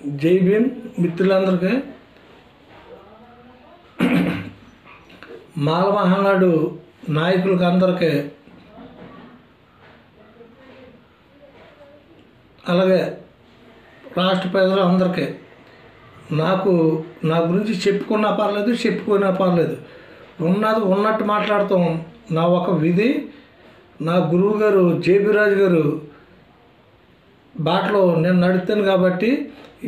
జై భీమ్ మిత్రులందరికీ మాల మహానాడు నాయకులకు అందరికీ అలాగే రాష్ట్ర ప్రజలందరికీ నా గురించి చెప్పుకున్నా పర్లేదు చెప్పుకున్నా పర్లేదు ఉన్నది ఉన్నట్టు మాట్లాడతాం నా ఒక విధి. నా గురువు గారు జేబీ రాజు గారు బాటలో నేను నడుస్తాను కాబట్టి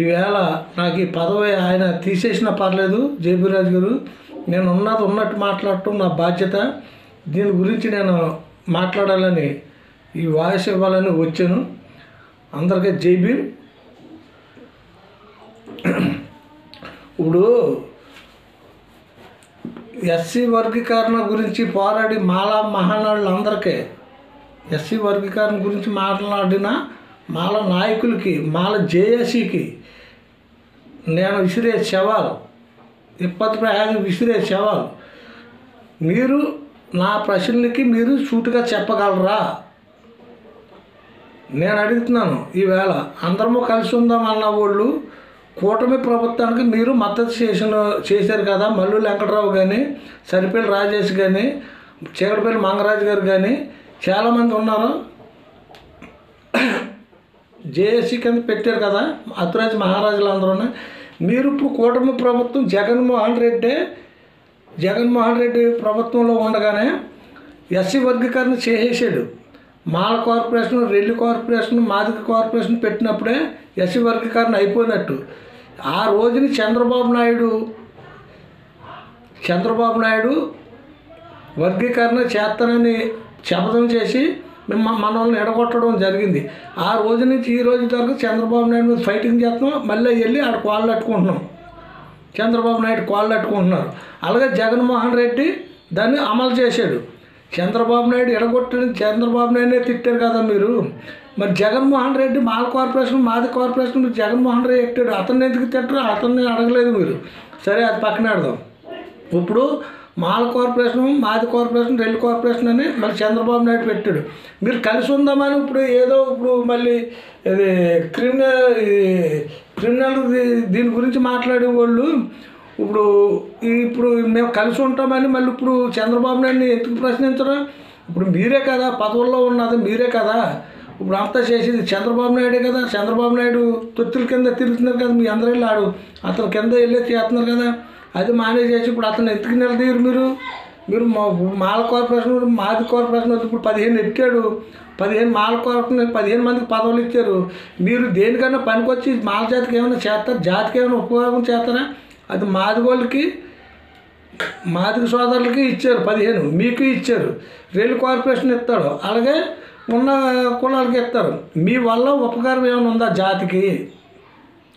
ఈవేళ నాకు ఈ పదవి ఆయన తీసేసినా పర్లేదు. జేబీ రాజు గారు నేను ఉన్నది ఉన్నట్టు మాట్లాడటం నా బాధ్యత. దీని గురించి నేను మాట్లాడాలని ఈ వాయిస్ ఇవ్వాలని వచ్చాను. అందరికీ జై భీమ్. ఇప్పుడు ఎస్సీ వర్గీకరణ గురించి పోరాడి మాల మహానాడులందరికీ ఎస్సీ వర్గీకరణ గురించి మాట్లాడిన మాల నాయకులకి మాల జేఏసీకి నేను విసిరే సవాల్ ఇప్పటి ప్రయాణం విసిరే సవాల్. మీరు నా ప్రశ్నలకి మీరు సూటిగా చెప్పగలరా నేను అడుగుతున్నాను. ఈవేళ అందరము కలిసి ఉందాం అన్న వాళ్ళు కూటమి ప్రభుత్వానికి మీరు మద్దతు చేశారు కదా. మల్లు వెంకటరావు కానీ సరిపల్లి రాజేష్ కానీ చీకటిపల్లి మంగరాజు గారు కానీ చాలామంది ఉన్నారు. జేఏసీ కింద పెట్టారు కదా అతురాజు మహారాజులు అందరూ. మీరు ఇప్పుడు కూటమి ప్రభుత్వం జగన్మోహన్ రెడ్డి ప్రభుత్వంలో ఉండగానే ఎస్సీ వర్గీకరణ చేసేసాడు. Mala corporation, Relli corporation, Madiga corporation పెట్టినప్పుడే ఎస్సీ వర్గీకరణ అయిపోయినట్టు. ఆ రోజుని చంద్రబాబు నాయుడు వర్గీకరణ చేస్తానని శపథం చేసి మనల్ని ఎడగొట్టడం జరిగింది. ఆ రోజు నుంచి ఈ రోజు వరకు చంద్రబాబు నాయుడు మీద ఫైటింగ్ చేస్తున్నాం. మళ్ళీ వెళ్ళి ఆడ కాళ్ళు అట్టుకుంటున్నాం. చంద్రబాబు నాయుడు కాళ్ళు అట్టుకుంటున్నారు. అలాగే జగన్మోహన్ రెడ్డి దాన్ని అమలు చేశాడు. చంద్రబాబు నాయుడు ఎడగొట్టని చంద్రబాబు నాయుడునే తిట్టారు కదా మీరు. మరి జగన్మోహన్ రెడ్డి మాల కార్పొరేషన్, మాది కార్పొరేషన్ జగన్మోహన్ రెడ్డి ఎట్టాడు. అతన్ని ఎందుకు తిట్టరు? అతన్ని అడగలేదు మీరు. సరే, అది పక్కన పెడదాం. ఇప్పుడు మాల కార్పొరేషన్, మాది కార్పొరేషన్, రెల్లి కార్పొరేషన్ అని మళ్ళీ చంద్రబాబు నాయుడు పెట్టాడు. మీరు కలిసి ఉందామని ఇప్పుడు మళ్ళీ ఇది క్రిమినల్ దీని గురించి మాట్లాడే వాళ్ళు ఇప్పుడు మేము కలిసి ఉంటామని మళ్ళీ ఇప్పుడు చంద్రబాబు నాయుడిని ఎందుకు ప్రశ్నించరు? ఇప్పుడు మీరే కదా పదవుల్లో ఉన్నది, మీరే కదా ఇప్పుడు అంతా చేసేది చంద్రబాబు నాయుడే కదా. చంద్రబాబు నాయుడు తొత్తుల కింద తిరుగుతున్నారు కదా. మీ అందరూ వెళ్ళి అతని కింద వెళ్ళి చేస్తున్నారు కదా. అది మానేసేసి ఇప్పుడు అతను ఎందుకు నిలదీయరు? మీరు మాల కార్పొరేషన్, మాది కార్పొరేషన్ ఇప్పుడు 15 ఎట్టాడు. 15 మాల కార్పొరేషన్ 15 మందికి పదవులు ఇచ్చారు. మీరు దేనికైనా పనికొచ్చి మాల జాతికి ఏమైనా చేస్తారు? జాతికి ఏమైనా ఉపయోగం చేస్తారా? అది మాదిగోళ్ళకి, మాదిగ సోదరులకి ఇచ్చారు 15, మీకు ఇచ్చారు. రెల్లి కార్పొరేషన్ ఇస్తాడు, అలాగే ఉన్న కులాలకి ఇస్తారు. మీ వల్ల ఉపకారం ఏమైనా ఉందా జాతికి?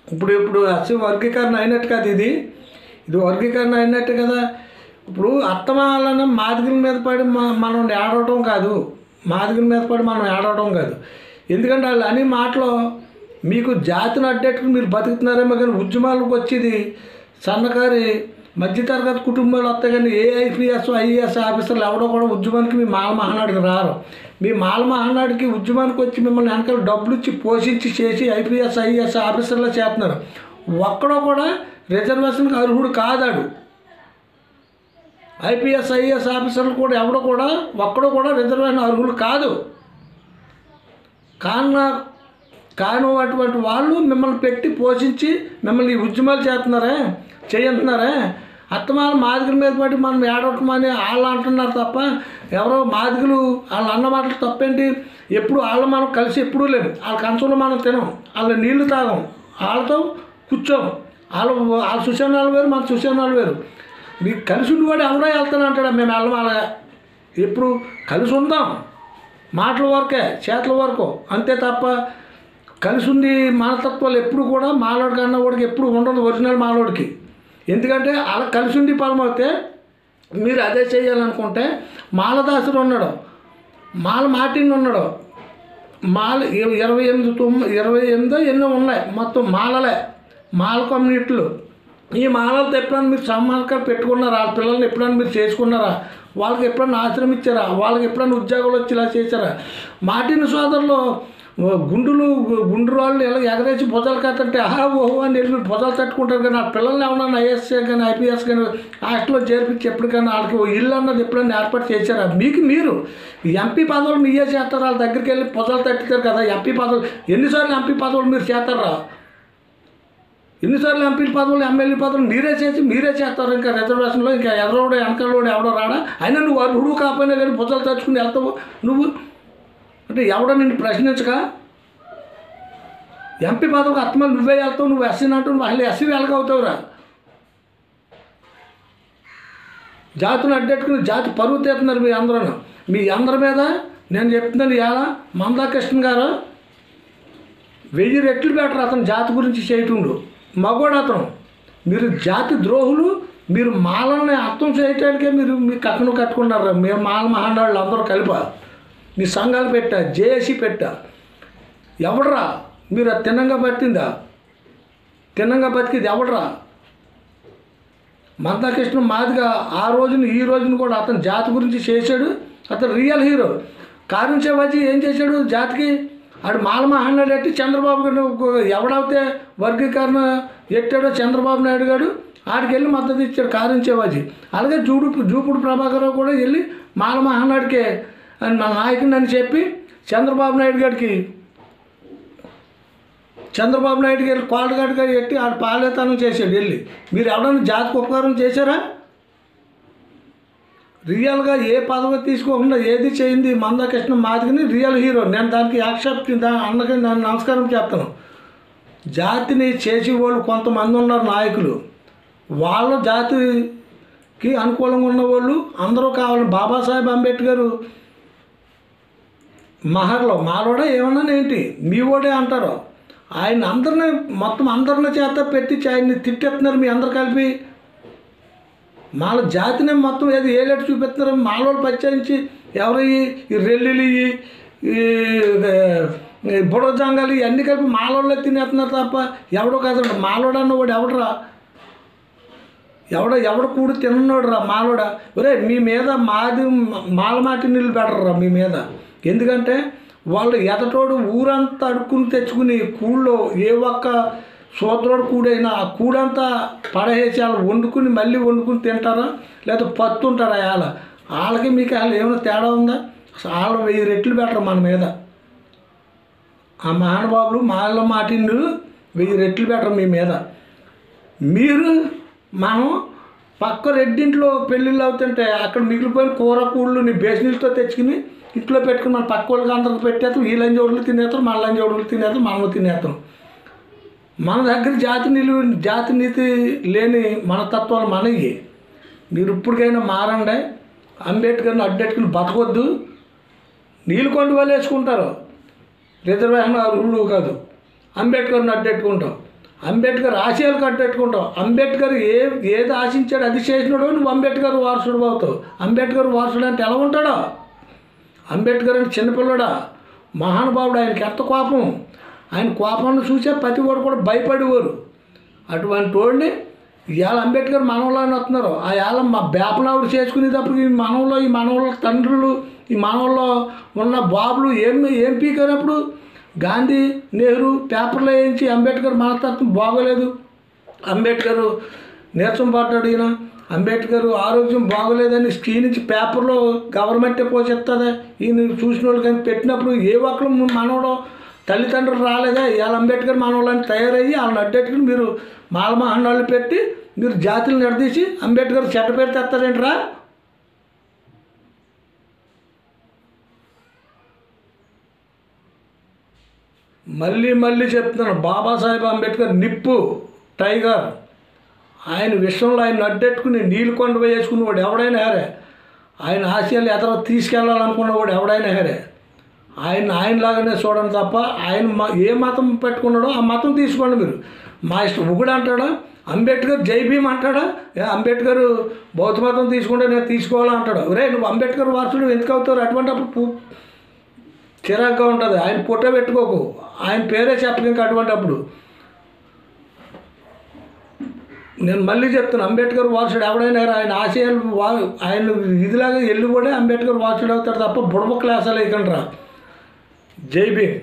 ఇప్పుడు అసలు వర్గీకరణ అయినట్టు కదా. ఇది వర్గీకరణ అయినట్టు కదా. ఇప్పుడు అత్తమాలని మాదిగల మీద పడి మనం ఏడవడం కాదు. మాదిగల మీద పడి మనం ఏడవడం కాదు. ఎందుకంటే వాళ్ళు అన్ని మాటలు మీకు జాతిని అడ్డెట్టుకుని మీరు బతుకుతున్నారేమో కానీ ఉద్యమాలకు వచ్చేది సన్నకారి మధ్యతరగతి కుటుంబాలు వస్తాయి. కానీ ఐపీఎస్ ఐఏఎస్ ఆఫీసర్లు ఎవడో కూడా ఉద్యమానికి మీ మాల మహానాడికి రారు. మీ మాల మహానాడికి ఉద్యమానికి వచ్చి మిమ్మల్ని వెనకాల డబ్బులు ఇచ్చి పోషించి చేసి ఐపీఎస్ ఐఏఎస్ ఆఫీసర్లో చేస్తున్నారు. ఒక్కడో కూడా రిజర్వేషన్కి అర్హుడు కాదాడు. ఐపీఎస్ ఐఏఎస్ ఆఫీసర్లు కూడా ఎవడో కూడా ఒక్కడో కూడా రిజర్వేషన్ అర్హులు కాదు. కానీ అటువంటి వాళ్ళు మిమ్మల్ని పెట్టి పోషించి మిమ్మల్ని ఉద్యమాలు చేయంటున్నారే. అత్తమాల మాదిగల మీద పడి మనం ఏడవటమని వాళ్ళు అంటున్నారు తప్ప ఎవరో మాదిగలు వాళ్ళు అన్న మాటలు తప్పేంటి? ఎప్పుడు వాళ్ళు మనం కలిసి ఎప్పుడూ లేము. వాళ్ళ కంచంలో మనం తినం, వాళ్ళ నీళ్లు తాగం, వాళ్ళతో కూర్చోం. వాళ్ళ సుశానాలు వేరు, మన సుశానాలు వేరు. మీకు కలిసి ఉండివాడు ఎవరో వెళ్తానంటాడా? మేము వెళ్ళమాలగా. ఎప్పుడు కలిసి ఉందాం, మాటల వరకే, చేతల వరకు అంతే తప్ప కలిసి ఉంది మానతత్వాలు ఎప్పుడు కూడా మాలోడికి అన్నవాడికి ఎప్పుడు ఉండదు ఒరిజినల్ మాలోడికి. ఎందుకంటే అలా కలిసి ఉండి పరమవుతే మీరు అదే చేయాలనుకుంటే మాలదాసుడు ఉన్నాడు, మాల మార్టిన్ ఉన్నాడు, మాల 28 ఎన్నో ఉన్నాయి మొత్తం మాల కమ్యూనిటీలు. ఈ మాలలతో ఎప్పుడైనా మీరు సమానకాలు పెట్టుకున్నారా? వాళ్ళ పిల్లల్ని ఎప్పుడైనా మీరు చేసుకున్నారా? వాళ్ళకి ఎప్పుడైనా ఆశ్రమించారా? వాళ్ళకి ఎప్పుడైనా ఉద్యోగాలు వచ్చి ఇలా చేశారా? మార్టిన్ సోదరులు గుండు రాళ్ళు ఇలా ఎగరేసి భుజాలు కట్టుంటే ఆహా ఓహో అని వెళ్ళి భుజాలు తట్టుకుంటారు. కానీ ఆ పిల్లల్ని ఏమన్నా ఐఏఎస్ కానీ ఐపీఎస్ కానీ హాస్టల్లో చేర్పించి ఎప్పటికైనా వాళ్ళకి ఇల్లు అన్నది ఎప్పుడైనా ఏర్పాటు చేశారా? మీరు ఎంపీ పదవులు మీరే చేస్తారు. వాళ్ళ దగ్గరికి వెళ్ళి భుజాలు తట్టుతారు కదా. ఎంపీ పదవులు ఎన్నిసార్లు ఎంపీ పదవులు మీరు చేస్తారా? ఎన్నిసార్లు ఎంపీ పదవులు ఎమ్మెల్యే పదవులు మీరే చేస్తారు. ఇంకా రిజర్వేషన్లో ఇంకా ఎదరోడు వెనకలోడు ఎవడో రాడా? అయినా నువ్వు అర్హుడు కాకపోయినా కానీ భుజాలు తట్టుకుని వెళ్తావు నువ్వు అంటే ఎవడో నిన్ను ప్రశ్నించక ఎంపీ పదవికి అత్తమని నువ్వే వెళ్తావు. నువ్వు ఎస్సీ అంటూ వాళ్ళు ఎస్సీ వెలగవుతావురా. జాతిని అడ్డెట్టుకుని జాతి పరువు తీస్తున్నారు మీ అందరి మీద. నేను చెప్తున్నాను ఇవాళ మందాకృష్ణ గారు 1000 రెట్లు బెటర్ అతను జాతి గురించి చేయటండు. మగోడు అతను. మీరు జాతి ద్రోహులు. మీరు మాలని అర్థం చేయటానికే మీరు మీ కక్కను కట్టుకున్నారు. మీరు మాల మహానాళ్ళు అందరూ కలిప మీ సంఘాలు పెట్టా, జేఏసీ పెట్టా. ఎవడరా మీరు అది తిన్నంగా పట్టిందా? తిన్నంగా బతికింది ఎవడరా? మందాకృష్ణ మాదిగా ఆ రోజున ఈ రోజున కూడా అతను జాతి గురించి చేశాడు. అతను రియల్ హీరో. కారుణ్యవాజీ ఏం చేశాడు జాతికి? ఆడు మాల మహానాడు ఎట్టి చంద్రబాబు గారు ఎవడైతే వర్గీకరణ ఎట్టాడో చంద్రబాబు నాయుడు గారు ఆడికి వెళ్ళి మద్దతు ఇచ్చాడు కారుణ్యవాజీ. అలాగే జూపుడు ప్రభాకర్ కూడా వెళ్ళి మాల మహానాడికే అని మన నాయకుడిని అని చెప్పి చంద్రబాబు నాయుడు గారికి వెళ్ళి కోటగాడిగా ఎట్టి ఆడు పాలేతనం చేశాడు వెళ్ళి. మీరు ఎవడన్నా జాతికి ఉపకారం చేశారా? రియల్గా ఏ పదవి తీసుకోకుండా ఏది చేయింది మందాకృష్ణ మాదిగని రియల్ హీరో. నేను దానికి యాక్సెప్ట్ అన్నకి నేను నమస్కారం చేస్తాను. జాతిని చేసేవాళ్ళు కొంతమంది ఉన్నారు నాయకులు. వాళ్ళ జాతికి అనుకూలంగా ఉన్నవాళ్ళు అందరూ కావాలి. బాబాసాహెబ్ అంబేద్కర్ మహర్లో మాలోడా ఏమన్నా ఏంటి మీ ఓడే అంటారు. ఆయన అందరినీ మొత్తం అందరిని చేత పెట్టి ఆయన్ని తిట్టేస్తున్నారు మీ అందరు కలిపి. మాల జాతిని మొత్తం ఏది ఏలేటు చూపిస్తున్నారు. మాలోళ్ళు పచ్చాయించి ఎవరు ఈ రెల్లిలు ఈ బుడజంగాలు ఇవన్నీ కలిపి మాలోళ్ళే తినేస్తున్నారు తప్ప ఎవడో కాదండి. మాలోడు అన్నవాడు ఎవడ కూడి తిన్నోడు రా మాలోడా. ఒరే మీ మీద మాలమాటి నీళ్ళు పెట్టరా మీ మీద. ఎందుకంటే వాళ్ళు ఎదటోడు ఊరంతా అడుక్కుని తెచ్చుకుని కూళ్ళో ఏ ఒక్క సోదరుడు కూడైనా ఆ కూడంతా పడేసి వాళ్ళు మళ్ళీ వండుకుని తింటారా లేదా పత్తుంటారా? వాళ్ళకి మీకు ఏమైనా తేడా ఉందా? వాళ్ళు 1000 రెట్లు బెటర్ మన మీద. ఆ మహానుభావులు మాల మాటిండు 1000 రెట్లు బెటర్ మీ మీద. మనం పక్క రెడ్డింట్లో పెళ్ళిళ్ళు అవుతుంటే అక్కడ మిగిలిపోయిన కూర కూళ్ళు నీ బేసినీళ్ళతో తెచ్చుకుని ఇంట్లో పెట్టుకుని మన పక్క వాళ్ళకి అందరికి పెట్టేస్తాం. ఈ లంజోడులు తినేస్తాం, మన లంజోడులు తినేస్తాం, మనము తినేస్తాం. మన దగ్గర జాతి నీతి లేని మనతత్వాలు మనవి. మీరు ఇప్పటికైనా మారండి. అంబేద్కర్ని అడ్డెట్టుకుని బతకొద్దు. నీళ్ళకొండ వాళ్ళు వేసుకుంటారు. రిజర్వేషన్ రూలు కాదు. అంబేద్కర్ని అడ్డెట్టుకుంటాం. అంబేద్కర్ ఆశయాలకు అడ్డెట్టుకుంటావు. అంబేద్కర్ ఏది ఆశించాడు అది చేసినాడో నువ్వు అంబేద్కర్ వారసుడు అవుతావు. అంబేద్కర్ వారసుడు అంటే ఎలా ఉంటాడో? అంబేద్కర్ అంటే చిన్నపిల్లడా మహానుభావుడు. ఆయనకి ఎంత కోపం. ఆయన కోపాన్ని చూసే ప్రతి వాడు కూడా భయపడేవారు. అటువంటి వాడిని ఇవాళ అంబేద్కర్ మనవలని వస్తున్నారు. ఆ ఇవాళ మా బేపనావుడు చేసుకునేటప్పుడు ఈ మనవల తండ్రులు ఈ మనవల్లో ఉన్న బాబులు ఏం పీకారప్పుడు గాంధీ నెహ్రూ పేపర్లో వేయించి అంబేద్కర్ మనస్తత్వం బాగోలేదు, అంబేద్కర్ నీరసం పడ్డాడు, ఈయన అంబేద్కర్ ఆరోగ్యం బాగోలేదని స్క్రీన్ నుంచి పేపర్లో గవర్నమెంటే పోషిస్తుందా ఈయన చూసిన వాళ్ళు కానీ పెట్టినప్పుడు ఏ ఒక్కరు మనవడు తల్లిదండ్రులు రాలేదా? ఇవాళ అంబేద్కర్ మనవాళ్ళని తయారయ్యి వాళ్ళని అడ్డెట్టుకుని మీరు మాలమహన్నాళ్ళు పెట్టి మీరు జాతులు నిలదీసి అంబేద్కర్ చెడ్డ పేరు తెస్తారేంట్రా? మళ్ళీ చెప్తున్నాను, బాబాసాహెబ్ అంబేద్కర్ నిప్పు టైగర్. ఆయన విషయంలో ఆయన అడ్డెట్టుకుని నీళ్ళు కొండ వేసుకునేవాడు ఎవడైనా హేరే. ఆయన ఆశయాలు ఎదర తీసుకెళ్ళాలనుకున్నవాడు ఎవడైనా హేరే. ఆయనలాగానే చూడండి తప్ప ఆయన ఏ మతం పెట్టుకున్నాడో ఆ మతం తీసుకోండి మీరు. మా ఇష్టం. ఒకడు అంటాడా అంబేద్కర్ జై భీమ్ అంటాడా? అంబేద్కర్ బౌద్ధ మతం తీసుకుంటే నేను తీసుకోవాలా అంటాడు. ఒరే నువ్వు అంబేద్కర్ వారసుడు ఎందుకు అవుతారు? అటువంటిప్పుడు చిరాగ్గా ఉంటుంది. ఆయన పుట్ట పెట్టుకోకు, ఆయన పేరే చెప్పక ఇంకా అటువంటిప్పుడు. నేను మళ్ళీ చెప్తాను, అంబేద్కర్ వారసుడు ఎవడైనా ఆయన ఆశయాలు ఆయన ఇదిలాగా వెళ్ళి కూడా అంబేద్కర్ వారసుడు అవుతాడు తప్ప బుడబ క్లాసాలు వేయకండి రా. జై భీమ్.